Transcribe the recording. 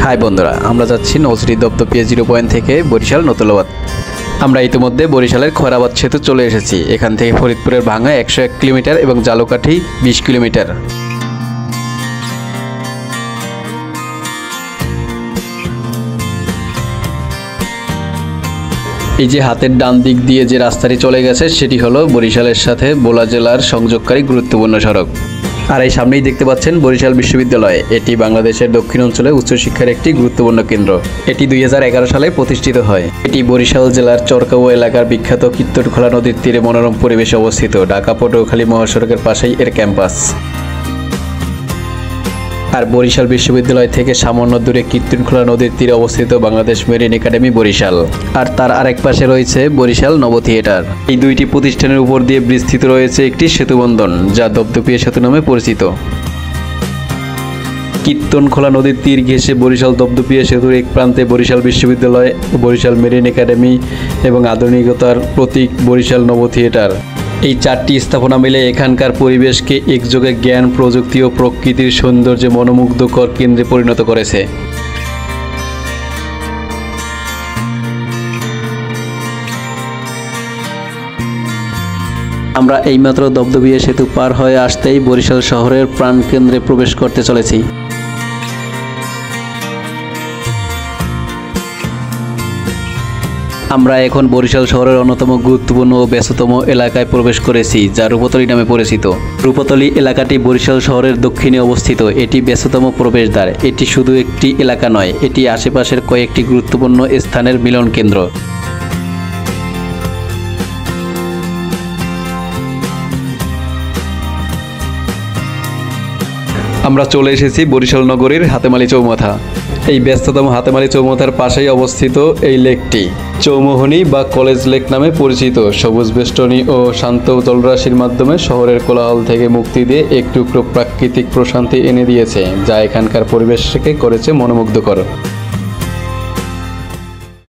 High বন্ধুরা, আমরা যাচ্ছি নজরি দপদপিয়া 0 পয়েন্ট থেকে বরিশাল নতুলাবাদ। আমরা ইতিমধ্যে বরিশালের খয়রাবাদ সেতু চলে এসেছি। এখান থেকে ফরিদপুরের ভাঙ্গা 101 কিলোমিটার এবং জালুকাঠি 20 কিলোমিটার। এই যে হাতের ডান দিক দিয়ে যে রাস্তাটি চলে গেছে সেটি হলো বরিশালের সাথে ভোলা জেলার সংযোগকারী গুরুত্বপূর্ণ সড়ক। আর এই সামনেই দেখতে পাচ্ছেন বরিশাল বিশ্ববিদ্যালয়। এটি বাংলাদেশের দক্ষিণ অঞ্চলে উচ্চশিক্ষার একটি গুরুত্বপূর্ণ কেন্দ্র। এটি 2011 সালে প্রতিষ্ঠিত হয়। এটি বরিশাল জেলার চরকাও এলাকার বিখ্যাত কীর্তনখোলা নদীর তীরে মনোরম পরিবেশে অবস্থিত। ঢাকা পটুয়াখালী মহাসড়কের পাশেই এর ক্যাম্পাস। আর বরিশাল বিশ্ববিদ্যালয় থেকে সামান্য দূরে কীর্তনখোলা নদীর তীরে অবস্থিত বাংলাদেশ মেরিন একাডেমি বরিশাল। আর তার আরেক পাশে রয়েছে বরিশাল নব থিয়েটার। এই দুইটি প্রতিষ্ঠানের উপর দিয়ে বিস্তৃত রয়েছে একটি সেতুবন্ধন, যা দপদপিয়া সেতু নামে পরিচিত। কীর্তনখোলা নদীর তীর ঘেঁষে বরিশাল দপদপিয়া সেতুর এক প্রান্তে বরিশাল বিশ্ববিদ্যালয়, বরিশাল মেরিন একাডেমি এবং আধুনিকতার প্রতীক বরিশাল নব থিয়েটার। এই চারটি স্থাপনা মিলে এখানকার পরিবেশকে একযোগে জ্ঞান, প্রযুক্তি ও প্রকৃতির সৌন্দর্যে মনোমুগ্ধকর কেন্দ্রে পরিণত করেছে। আমরা এইমাত্র দপদপিয়া সেতু পার হয়ে আসতেই বরিশাল শহরের প্রাণকেন্দ্রে প্রবেশ করতে চলেছি। আমরা এখন বরিশাল শহরের অন্যতম গুরুত্বপূর্ণ ও ব্যস্ততম এলাকায় প্রবেশ করেছি, যা রূপতলী নামে পরিচিত। রূপতলী এলাকাটি বরিশাল শহরের দক্ষিণে অবস্থিত। এটি ব্যস্ততম প্রবেশদ্বার। এটি শুধু একটি এলাকা নয়, এটি আশেপাশের কয়েকটি গুরুত্বপূর্ণ স্থানের মিলন কেন্দ্র। আমরা চলে এসেছি বরিশাল নগরীর হাতেমালি চৌমাথা। এই ব্যস্ততম হাতেমালি চৌমাথার পাশেই অবস্থিত এই লেকটি চৌমোহনী বা কলেজ লেক নামে পরিচিত। সবুজ বেষ্টনী ও শান্ত জলরাশির মাধ্যমে শহরের কোলাহল থেকে মুক্তি দিয়ে এক টুকরো প্রাকৃতিক প্রশান্তি এনে দিয়েছে, যা এখানকার পরিবেশকে করেছে মনোমুগ্ধকর।